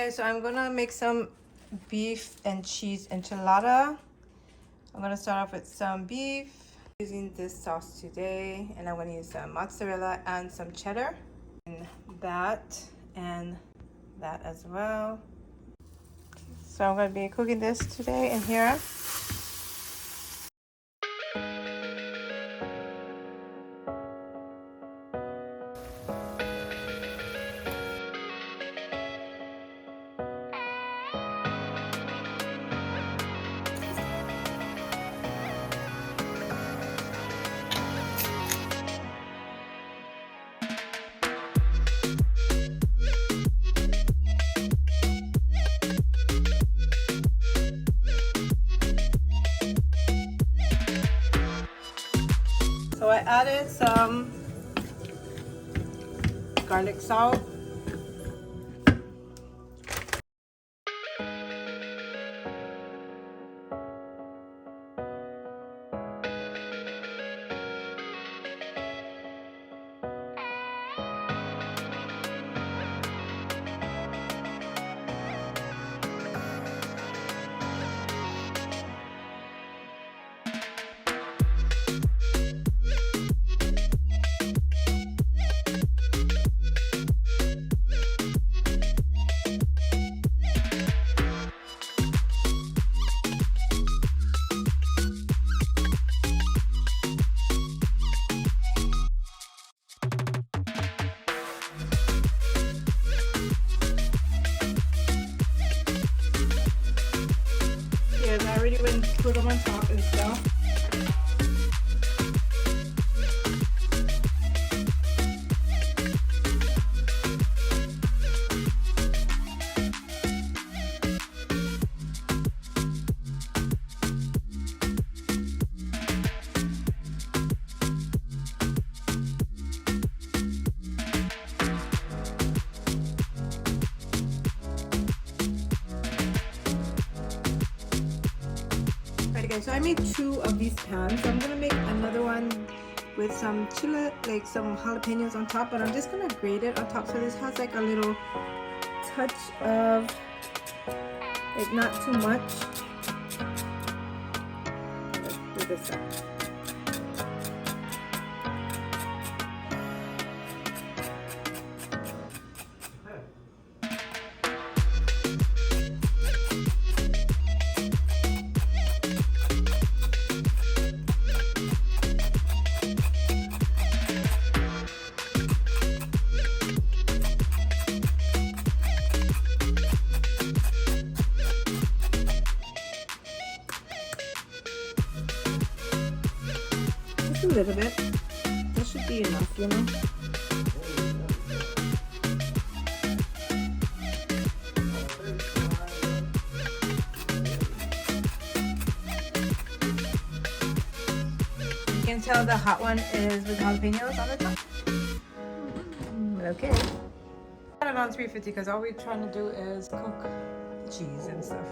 Okay, so I'm gonna make some beef and cheese enchilada. I'm gonna start off with some beef. Using this sauce today, and I'm gonna use some mozzarella and some cheddar. And that as well. So I'm gonna be cooking this today in here. So I added some garlic salt. I already went and put them on top and stuff. So I made 2 of these pans. So I'm gonna make another one with some chili, like some jalapenos on top, but I'm just gonna grate it on top so this has like a little touch of, like, not too much. Let's do this up. A little bit. That should be enough, you know. You can tell the hot one is with jalapenos on the top. Okay. Got it on 350 because all we're trying to do is cook the cheese and stuff.